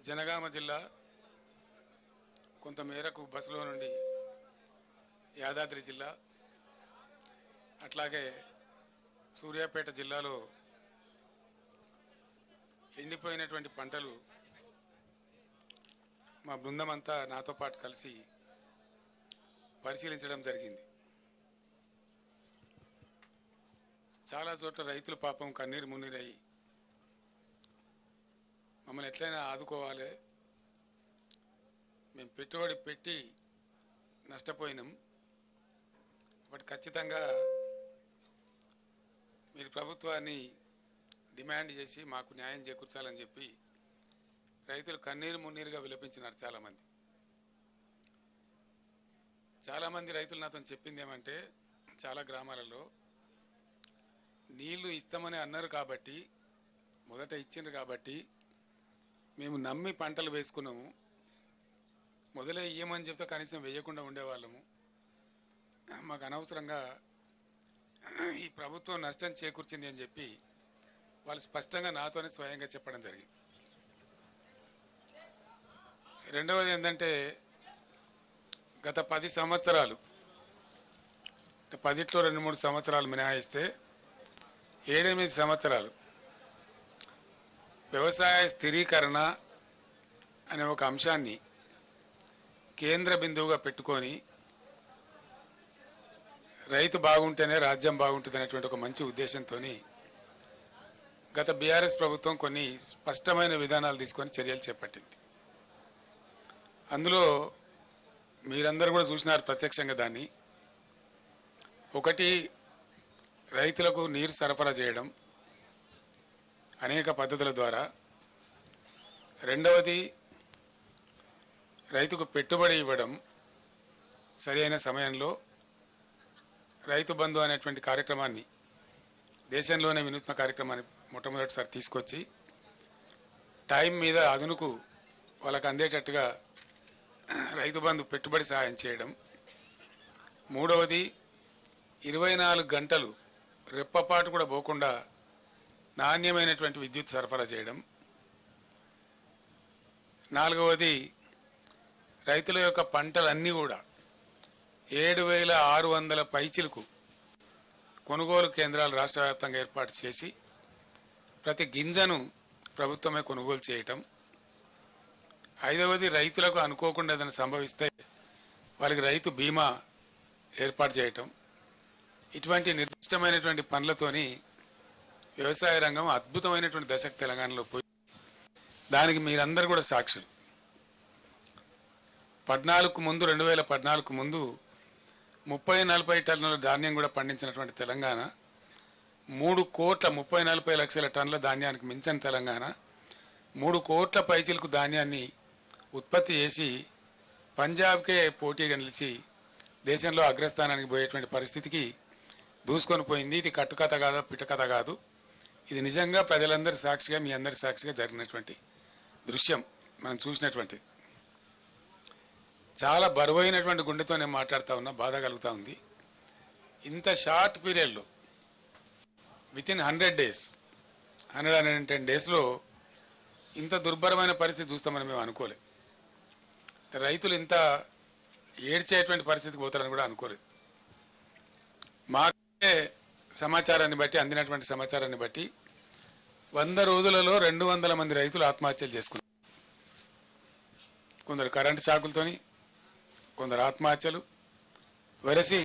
జనగామ జిల్లా కొంతమేరకు బస్సులో నుండి యాదాద్రి జిల్లా అట్లాగే సూర్యాపేట జిల్లాలో ఎండిపోయినటువంటి పంటలు మా బృందం అంతా నాతో పాటు కలిసి పరిశీలించడం జరిగింది. చాలా చోట్ల రైతులు పాపం కన్నీరు మున్నీరై మమ్మల్ని ఎట్లయినా ఆదుకోవాలి, మేము పెట్టుబడి పెట్టి నష్టపోయినాం, బట్ ఖచ్చితంగా మీరు ప్రభుత్వాన్ని డిమాండ్ చేసి మాకు న్యాయం చేకూర్చాలని చెప్పి రైతులు కన్నీరు మున్నీరుగా విలపించినారు. చాలామంది రైతులు నాతో చెప్పింది ఏమంటే, చాలా గ్రామాలలో నీళ్లు ఇస్తామని అన్నారు కాబట్టి, మొదట ఇచ్చిండ్రు కాబట్టి మేము నమ్మి పంటలు వేసుకున్నాము, మొదలే ఇయ్యమని చెప్తే కనీసం వేయకుండా ఉండేవాళ్ళము, మాకు అనవసరంగా ఈ ప్రభుత్వం నష్టం చేకూర్చింది అని చెప్పి వాళ్ళు స్పష్టంగా నాతోనే స్వయంగా చెప్పడం జరిగింది. రెండవది ఏంటంటే, గత 10 సంవత్సరాలు, 10లో 2-3 సంవత్సరాలు మినహాయిస్తే 7-8 సంవత్సరాలు వ్యవసాయ స్థిరీకరణ అనే ఒక అంశాన్ని కేంద్ర బిందువుగా పెట్టుకొని రైతు బాగుంటేనే రాజ్యం బాగుంటుంది అనేటువంటి ఒక మంచి ఉద్దేశంతో గత బీఆర్ఎస్ ప్రభుత్వం కొన్ని స్పష్టమైన విధానాలు తీసుకొని చర్యలు చేపట్టింది. అందులో మీరందరూ కూడా చూసినారు ప్రత్యక్షంగా దాన్ని. ఒకటి, రైతులకు నీరు సరఫరా చేయడం అనేక పద్ధతుల ద్వారా. రెండవది, రైతుకు పెట్టుబడి ఇవ్వడం సరైన సమయంలో. రైతు బంధు అనేటువంటి కార్యక్రమాన్ని, దేశంలోనే వినూత్న కార్యక్రమాన్ని మొట్టమొదటిసారి తీసుకొచ్చి టైం మీద అదునుకు వాళ్ళకు అందేటట్టుగా రైతు బంధు పెట్టుబడి సహాయం చేయడం. మూడవది, 24 గంటలు రెప్పపాటు కూడా పోకుండా నాణ్యమైనటువంటి విద్యుత్ సరఫరా చేయడం. నాలుగవది, రైతుల యొక్క పంటలన్నీ కూడా 7,600 పైచిలకు కొనుగోలు కేంద్రాలు రాష్ట్ర వ్యాప్తంగా ఏర్పాటు చేసి ప్రతి గింజను ప్రభుత్వమే కొనుగోలు చేయటం. ఐదవది, రైతులకు అనుకోకుండా ఏదైనా సంభవిస్తే వాళ్ళకి రైతు బీమా ఏర్పాటు చేయటం. ఇటువంటి నిర్దిష్టమైనటువంటి పనులతోని వ్యవసాయ రంగం అద్భుతమైనటువంటి దశకు తెలంగాణలో పోయి, దానికి మీరందరూ కూడా సాక్షులు. 2014 ముందు 30-40 టన్నుల ధాన్యం కూడా పండించినటువంటి తెలంగాణ, 3,40 లక్షల టన్నుల ధాన్యానికి మించిన తెలంగాణ 3 కోట్ల పైచిలకు ధాన్యాన్ని ఉత్పత్తి చేసి పంజాబ్కే పోటీగా నిలిచి దేశంలో అగ్రస్థానానికి పోయేటువంటి పరిస్థితికి దూసుకొని పోయింది. ఇది కట్టుకథ కాదు, పిట్టకథ కాదు, ఇది నిజంగా ప్రజలందరి సాక్షిగా, మీ అందరి సాక్షిగా జరిగినటువంటి దృశ్యం, మనం చూసినటువంటి. చాలా బరువైనటువంటి గుండెతో నేను మాట్లాడుతూ ఉన్నా, బాధ కలుగుతూ ఉంది. ఇంత షార్ట్ పీరియడ్లో, వితిన్ 100 days, 110 daysలో ఇంత దుర్భరమైన పరిస్థితి చూస్తామని మేము అనుకోలేదు. రైతులు ఇంత ఏడ్చేటువంటి పరిస్థితికి పోతారని కూడా అనుకోలేదు. మాకే సమాచారాన్ని బట్టి, అందినటువంటి సమాచారాన్ని బట్టి 100 రోజులలో 200 మంది రైతులు ఆత్మహత్యలు చేసుకున్నారు. కొందరు కరెంటు షాకులతోని, కొందరు ఆత్మహత్యలు. వరసి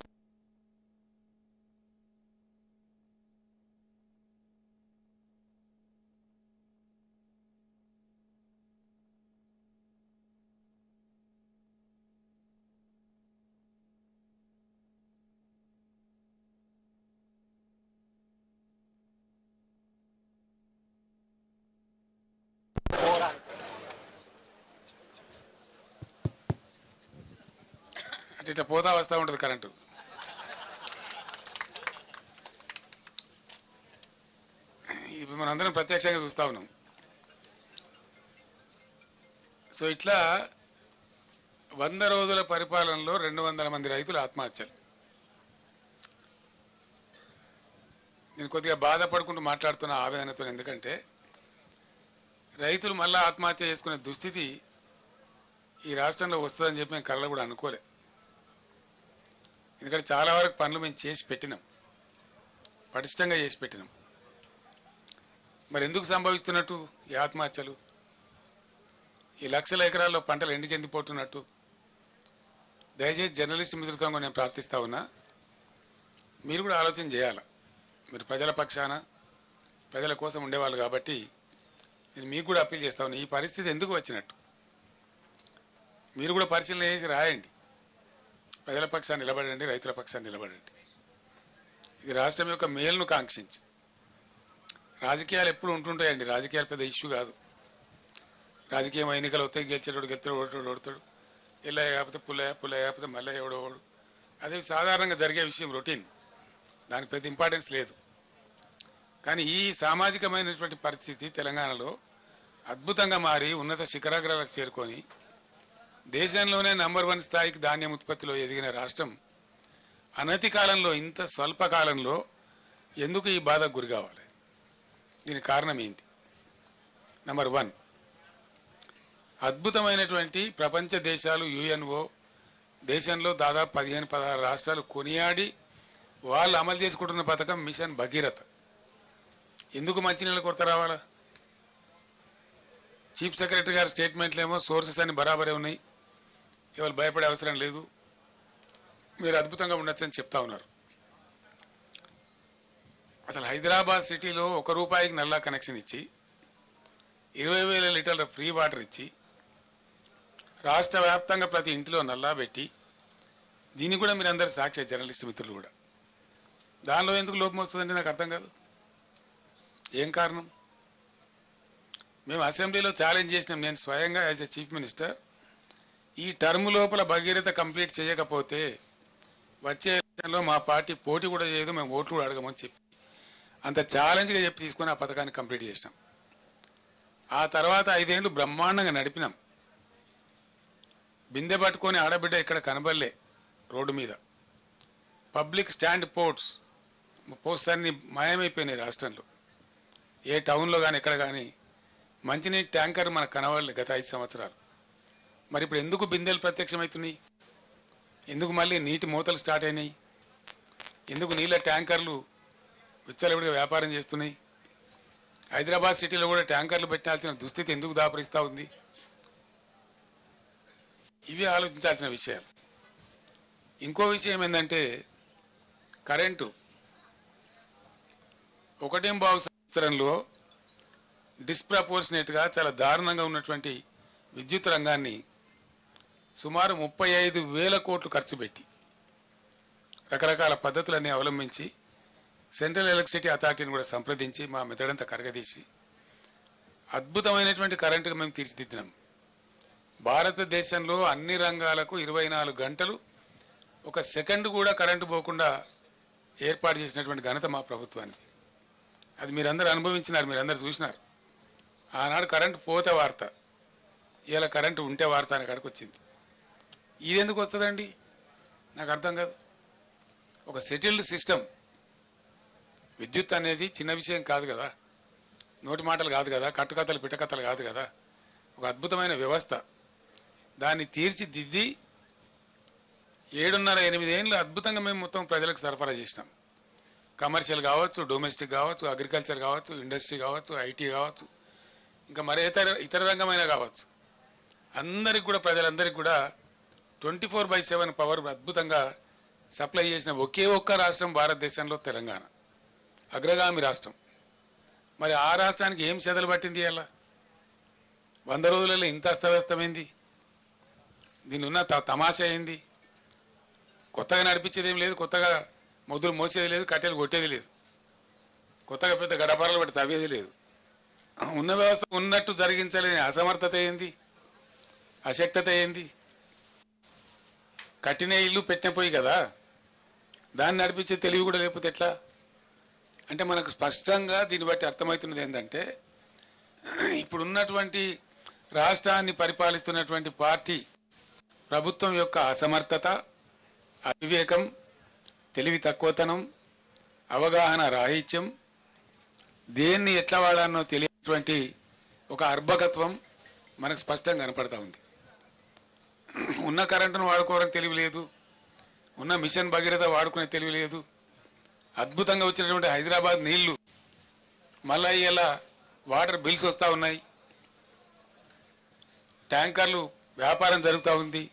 ఇట్లా పోతా వస్తూ ఉంటుంది కరెంటు. ఇప్పుడు మనందరం ప్రత్యక్షంగా చూస్తూ ఉన్నాం. సో ఇట్లా 100 రోజుల పరిపాలనలో 200 మంది రైతులు ఆత్మహత్యలు. నేను కొద్దిగా బాధపడుకుంటూ మాట్లాడుతున్న ఆవేదనతో, ఎందుకంటే రైతులు మళ్ళా ఆత్మహత్య చేసుకునే దుస్థితి ఈ రాష్ట్రంలో వస్తుందని చెప్పి మేము కళ్ళ కూడా అనుకోలే. ఎందుకంటే చాలా వరకు పనులు మేము చేసి పెట్టినాం, పటిష్టంగా చేసి పెట్టినాం. మరి ఎందుకు సంభవిస్తున్నట్టు ఈ ఆత్మహత్యలు? ఈ లక్షల ఎకరాల్లో పంటలు ఎండిపోతున్నట్టు? దయచేసి జర్నలిస్ట్ మిత్రులతో నేను ప్రార్థిస్తా ఉన్నా, మీరు కూడా ఆలోచన చేయాలి. మీరు ప్రజల పక్షాన ప్రజల కోసం ఉండేవాళ్ళు కాబట్టి నేను మీకు కూడా అప్పీల్ చేస్తా ఉన్నా, ఈ పరిస్థితి ఎందుకు వచ్చినట్టు మీరు కూడా పరిశీలన చేసి రాయండి. ప్రజల పక్షాన్ని నిలబడండి, రైతుల పక్షాన్ని నిలబడండి. ఇది రాష్ట్రం యొక్క మేలును కాంక్షించి. రాజకీయాలు ఎప్పుడు ఉంటుంటాయండి, రాజకీయాలు పెద్ద ఇష్యూ కాదు. రాజకీయం ఎన్నికలు వస్తాయి, గెలిచేటోడు గెలుతాడు, ఓడతాడు, ఎల్లయ్య కాకపోతే పుల్లయ్య కాకపోతే మల్లయ్య ఎవడోడు. అదే సాధారణంగా జరిగే విషయం, రొటీన్, దానికి పెద్ద ఇంపార్టెన్స్ లేదు. కానీ ఈ సామాజికమైనటువంటి పరిస్థితి తెలంగాణలో అద్భుతంగా మారి ఉన్నత శిఖరాగ్రాలకు చేరుకొని దేశంలోనే నంబర్ 1 స్థాయికి ధాన్యం ఉత్పత్తిలో ఎదిగిన రాష్ట్రం అనతి కాలంలో, ఇంత స్వల్ప కాలంలో ఎందుకు ఈ బాధకు గురి కావాలి? దీనికి కారణం ఏంటి? నంబర్ 1, అద్భుతమైనటువంటి ప్రపంచ దేశాలు, యుఎన్ఓ దేశంలో దాదాపు 15-16 రాష్ట్రాలు కొనియాడి వాళ్ళు అమలు చేసుకుంటున్న పథకం మిషన్ భగీరథ. ఎందుకు మంచినీళ్ళ కొరత రావాలా? చీఫ్ సెక్రటరీ గారి స్టేట్మెంట్లు ఏమో సోర్సెస్ అన్ని బరాబరే ఉన్నాయి, ఎవరు భయపడే అవసరం లేదు, మీరు అద్భుతంగా ఉండొచ్చని చెప్తా ఉన్నారు. అసలు హైదరాబాద్ సిటీలో ₹1 నల్లా కనెక్షన్ ఇచ్చి 20,000 లీటర్ల ఫ్రీ వాటర్ ఇచ్చి రాష్ట్ర వ్యాప్తంగా ప్రతి ఇంటిలో నల్లా పెట్టి, దీన్ని కూడా మీరు అందరు సాక్షి, జర్నలిస్ట్ మిత్రులు కూడా. దానిలో ఎందుకు లోపం వస్తుందంటే నాకు అర్థం కాదు. ఏం కారణం? మేము అసెంబ్లీలో ఛాలెంజ్ చేసినాం, నేను స్వయంగా యాజ్ ఎ చీఫ్ మినిస్టర్, ఈ టర్మ్ లోపల భగీరథ కంప్లీట్ చేయకపోతే వచ్చే ఎలక్షన్లో మా పార్టీ పోటీ కూడా చేయదు, మేము ఓట్లు కూడా అడగమని చెప్పి అంత ఛాలెంజ్గా చెప్పి తీసుకొని ఆ పథకాన్ని కంప్లీట్ చేసినాం. ఆ తర్వాత 5 ఏళ్ళు బ్రహ్మాండంగా నడిపినాం. బిందె పట్టుకొని ఆడబిడ్డ ఇక్కడ కనబడలే రోడ్డు మీద. పబ్లిక్ స్టాండ్ పోస్ట్స్ అన్ని మాయమైపోయినాయి రాష్ట్రంలో. ఏ టౌన్లో కానీ ఎక్కడ కానీ మంచినీటి ట్యాంకర్ మనకు కనబడలే గత 5 సంవత్సరాలు. మరి ఇప్పుడు ఎందుకు బిందెలు ప్రత్యక్షమవుతున్నాయి? ఎందుకు మళ్ళీ నీటి మూతలు స్టార్ట్ అయినాయి? ఎందుకు నీళ్ళ ట్యాంకర్లు విచ్చలవిడిగా వ్యాపారం చేస్తున్నాయి? హైదరాబాద్ సిటీలో కూడా ట్యాంకర్లు పెట్టాల్సిన దుస్థితి ఎందుకు దాపరిస్తూ ఉంది? ఇవి ఆలోచించాల్సిన విషయాలు. ఇంకో విషయం ఏంటంటే కరెంటు. 1.5 సంవత్సరంలో డిస్ప్రపోర్షనేట్గా చాలా దారుణంగా ఉన్నటువంటి విద్యుత్ రంగాన్ని సుమారు 35,000 కోట్లు ఖర్చు పెట్టి రకరకాల పద్ధతులన్నీ అవలంబించి సెంట్రల్ ఎలక్ట్రిసిటీ అథారిటీని కూడా సంప్రదించి మా మెదడంతా కరగదీసి అద్భుతమైనటువంటి కరెంటుగా మేము తీర్చిదిద్దినాం. భారతదేశంలో అన్ని రంగాలకు 24 గంటలు 1 సెకండ్ కూడా కరెంటు పోకుండా ఏర్పాటు చేసినటువంటి ఘనత మా ప్రభుత్వానికి. అది మీరందరూ అనుభవించినారు, మీరందరూ చూసినారు. ఆనాడు కరెంటు పోతే వార్త, ఇలా కరెంటు ఉంటే వార్త అనే కాడికి వచ్చింది. ఇది ఎందుకు వస్తుందండి నాకు అర్థం కాదు. ఒక సెటిల్డ్ సిస్టమ్. విద్యుత్ అనేది చిన్న విషయం కాదు కదా, నోటి మాటలు కాదు కదా, కట్టుకథలు పిట్టకథలు కాదు కదా. ఒక అద్భుతమైన వ్యవస్థ. దాన్ని తీర్చిదిద్ది 7.5-8 ఏళ్ళు అద్భుతంగా మేము మొత్తం ప్రజలకు సరఫరా చేసినాం. కమర్షియల్ కావచ్చు, డొమెస్టిక్ కావచ్చు, అగ్రికల్చర్ కావచ్చు, ఇండస్ట్రీ కావచ్చు, ఐటీ కావచ్చు, ఇంకా మరే ఇతర రంగమైనా కావచ్చు. అందరికి కూడా, ప్రజలందరికీ కూడా 24/7 పవర్ అద్భుతంగా సప్లై చేసిన ఒకే ఒక్క రాష్ట్రం భారతదేశంలో తెలంగాణ, అగ్రగామి రాష్ట్రం. మరి ఆ రాష్ట్రానికి ఏం చెదలు పట్టింది? అలా 100 రోజులలో ఇంత అస్తవ్యస్తమైంది. దీని ఉన్న తమాషా ఏంది? కొత్తగా నడిపించేది ఏం లేదు, కొత్తగా మొద్దులు మోసేది లేదు, కట్టెలు కొట్టేది లేదు, కొత్తగా పెద్ద గడపరలు పెట్టి తవ్వేది లేదు. ఉన్న వ్యవస్థ ఉన్నట్టు జరిగించలేని అసమర్థత ఏంది, అశక్తత ఏంది? కట్టిన ఇల్లు పెట్టిన పోయి కదా, దాన్ని నడిపించే తెలివి కూడా లేకపోతే ఎట్లా? అంటే మనకు స్పష్టంగా దీన్ని బట్టి అర్థమవుతున్నది ఏంటంటే, ఇప్పుడున్నటువంటి రాష్ట్రాన్ని పరిపాలిస్తున్నటువంటి పార్టీ ప్రభుత్వం యొక్క అసమర్థత, అవివేకం, తెలివి తక్కువతనం, అవగాహన రాహిత్యం, దేన్ని ఎట్లా వాడానో తెలియనటువంటి ఒక అర్భకత్వం మనకు స్పష్టంగా కనపడతా ఉంది. ఉన్న కరెంటును వాడుకోవడానికి తెలివి లేదు, ఉన్న మిషన్ భగీరథ వాడుకునే తెలివి లేదు. అద్భుతంగా వచ్చినటువంటి హైదరాబాద్ నీళ్లు మళ్ళా ఇలా వాటర్ బిల్స్ వస్తూ ఉన్నాయి, ట్యాంకర్లు వ్యాపారం జరుగుతూ ఉంది,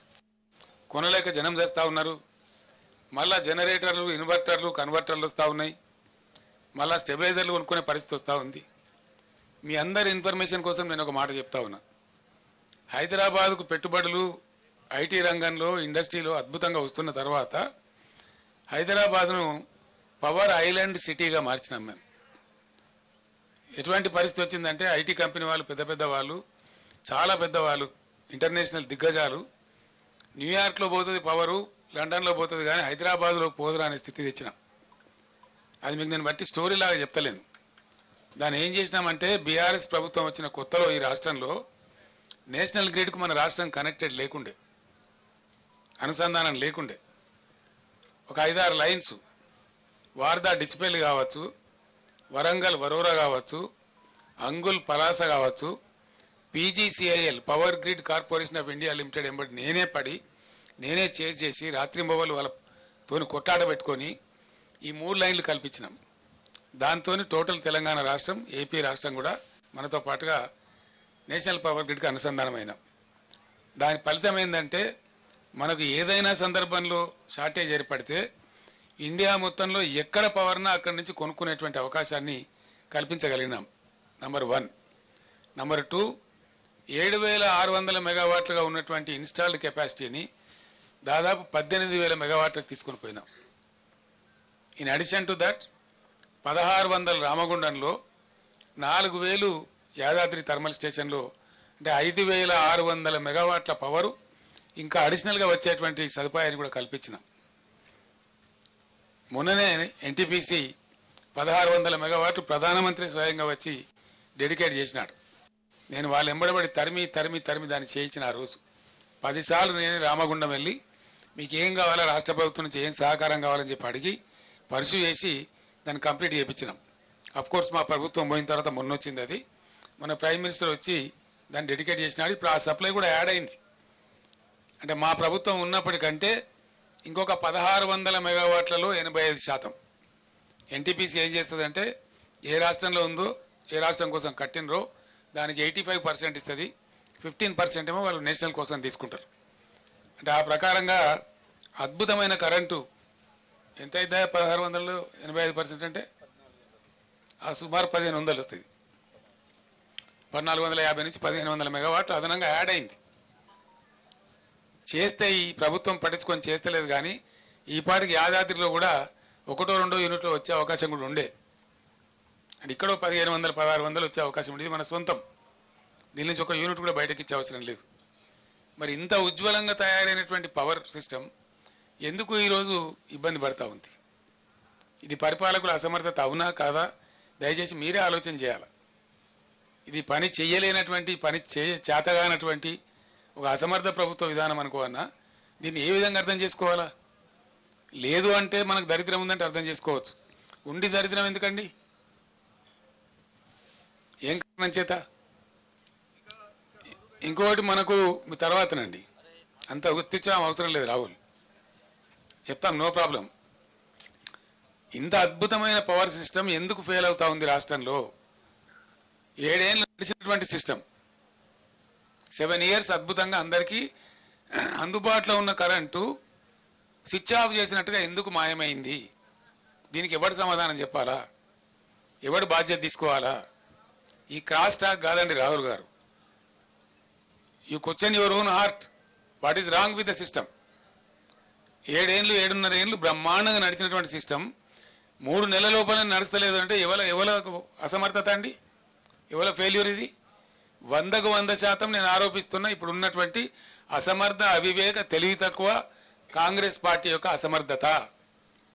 కొనలేక జనం చేస్తూ ఉన్నారు. మళ్ళా జనరేటర్లు, ఇన్వర్టర్లు, కన్వర్టర్లు వస్తూ ఉన్నాయి, మళ్ళా స్టెబిలైజర్లు కొనుక్కునే పరిస్థితి వస్తూ ఉంది. మీ అందరి ఇన్ఫర్మేషన్ కోసం నేను ఒక మాట చెప్తా ఉన్నా. హైదరాబాద్కు పెట్టుబడులు ఐటీ రంగంలో, ఇండస్ట్రీలో అద్భుతంగా వస్తున్న తర్వాత హైదరాబాద్ను పవర్ ఐలాండ్ సిటీగా మార్చినాం మేము. ఎటువంటి పరిస్థితి వచ్చిందంటే ఐటీ కంపెనీ వాళ్ళు, పెద్ద పెద్ద వాళ్ళు, చాలా పెద్దవాళ్ళు, ఇంటర్నేషనల్ దిగ్గజాలు న్యూయార్క్లో పోతుంది పవరు, లండన్లో పోతుంది, కానీ హైదరాబాద్లో పోదురా అనే స్థితి తెచ్చినాం. అది మీకు నేను బట్టి స్టోరీ లాగా చెప్తలేను. దాన్ని ఏం చేసినామంటే బీఆర్ఎస్ ప్రభుత్వం వచ్చిన కొత్తలో ఈ రాష్ట్రంలో నేషనల్ గ్రిడ్కు మన రాష్ట్రం కనెక్టెడ్ లేకుండే, అనుసంధానం లేకుండే. ఒక 5-6 లైన్స్ వార్దా డిచ్పల్లి కావచ్చు, వరంగల్ వరోరా కావచ్చు, అంగుల్ పలాస కావచ్చు, PGCIL power grid corporation of India limited ఎంబడి నేనే పడి, నేనే చేసి రాత్రింబవళ్ళు వాళ్ళతోని కొట్లాట పెట్టుకొని ఈ 3 లైన్లు కల్పించినాం. దాంతో టోటల్ తెలంగాణ రాష్ట్రం, ఏపీ రాష్ట్రం కూడా మనతో పాటుగా నేషనల్ పవర్ గ్రిడ్కి అనుసంధానమైనాం. దాని ఫలితం ఏంటంటే మనకు ఏదైనా సందర్భంలో షార్టేజ్ ఏర్పడితే ఇండియా మొత్తంలో ఎక్కడ పవర్నా అక్కడి నుంచి కొనుక్కునేటువంటి అవకాశాన్ని కల్పించగలిగినాం. నంబర్ 1. నంబర్ 2, 7,600 మెగావాట్లుగా ఉన్నటువంటి ఇన్స్టాల్డ్ కెపాసిటీని దాదాపు 18,000 మెగావాట్లకు తీసుకుని పోయినాం. In addition to that 1,600 రామగుండంలో, 4,000 Yadadri thermal స్టేషన్లో, అంటే 5,600 మెగావాట్ల పవరు ఇంకా అడిషనల్గా వచ్చేటువంటి సదుపాయాన్ని కూడా కల్పించినాం. మొన్ననే ఎన్టీపీసీ 1,600 మెగావాట్లు ప్రధానమంత్రి స్వయంగా వచ్చి డెడికేట్ చేసినాడు. నేను వాళ్ళు ఎంబడబడి తరిమి దాన్ని చేయించిన ఆ రోజు 10 సార్లు నేను రామగుండం వెళ్ళి మీకు ఏం కావాలా, రాష్ట్ర ప్రభుత్వం నుంచి ఏం సహకారం కావాలని చెప్పి అడిగి పర్సూ చేసి దాన్ని కంప్లీట్ చేయించినాం. కోర్స్ మా ప్రభుత్వం పోయిన తర్వాత మొన్న వచ్చింది అది, మన ప్రైమ్ మినిస్టర్ వచ్చి దాన్ని డెడికేట్ చేసినాడు. ఇప్పుడు ఆ సప్లై కూడా యాడ్ అయింది. అంటే మా ప్రభుత్వం ఉన్నప్పటికంటే ఇంకొక 1,600 మెగావాట్లలో 85%. ఎన్టీపీసీ ఏం చేస్తుందంటే ఏ రాష్ట్రంలో ఉందో, ఏ రాష్ట్రం కోసం కట్టినరో దానికి 85% ఇస్తుంది, 15% ఏమో వాళ్ళు నేషనల్ కోసం తీసుకుంటారు. అంటే ఆ ప్రకారంగా అద్భుతమైన కరెంటు ఎంత అవుతుందా 1,600లో 85% అంటే ఆ సుమారు 1,500 వస్తుంది. 1,450 నుంచి 1,500 మెగావాట్లు అదనంగా యాడ్ అయింది. చేస్తే ఈ ప్రభుత్వం పట్టించుకొని చేస్తలేదు, కానీ ఈ పాటికి యాదాద్రిలో కూడా 1-2 యూనిట్లు వచ్చే అవకాశం కూడా ఉండే. అంటే ఇక్కడ 1,500, 1,600 వచ్చే అవకాశం ఉండేది మన సొంతం. దీని నుంచి ఒక యూనిట్ కూడా బయటకి ఇచ్చే అవసరం లేదు. మరి ఇంత ఉజ్వలంగా తయారైనటువంటి పవర్ సిస్టమ్ ఎందుకు ఈరోజు ఇబ్బంది పడతా ఉంది? ఇది పరిపాలకుల అసమర్థత అవునా కాదా? దయచేసి మీరే ఆలోచన చేయాలి. ఇది పని చెయ్యలేనటువంటి, పని చేతగానటువంటి ఒక అసమర్థ ప్రభుత్వ విధానం అనుకోవన్నా దీన్ని ఏ విధంగా అర్థం చేసుకోవాలా? లేదు అంటే మనకు దరిద్రం ఉందంటే అర్థం చేసుకోవచ్చు. ఉండి దరిద్రం ఎందుకండి? ఏం కారణం చేత? ఇంకోటి మనకు తర్వాతనండి, అంత గుర్తించడం అవసరం లేదు రాహుల్, చెప్తాం, నో ప్రాబ్లం. ఇంత అద్భుతమైన పవర్ సిస్టమ్ ఎందుకు ఫెయిల్ అవుతా ఉంది రాష్ట్రంలో? 7 ఏళ్ళు నడిచినటువంటి సిస్టమ్, 7 ఇయర్స్ అద్భుతంగా అందరికీ అందుబాటులో ఉన్న కరెంటు స్విచ్ ఆఫ్ చేసినట్టుగా ఎందుకు మాయమైంది? దీనికి ఎవడు సమాధానం చెప్పాలా? ఎవడు బాధ్యత తీసుకోవాలా? ఈ క్రాస్ టాక్ కాదండి రాహుల్ గారు. You question your own heart, what is wrong with the system? 7 ఏళ్ళు 7.5 ఏళ్ళు బ్రహ్మాండంగా నడిచినటువంటి సిస్టమ్ 3 నెలల లోపల నడుస్తలేదు అంటే ఎవల అసమర్థత అండి? ఎవల ఫెయిల్యూర్ ఇది? 100కు 100% నేను ఆరోపిస్తున్నా ఇప్పుడు ఉన్నటువంటి అసమర్థ, అవివేక, తెలివి తక్కువ కాంగ్రెస్ పార్టీ యొక్క అసమర్థత.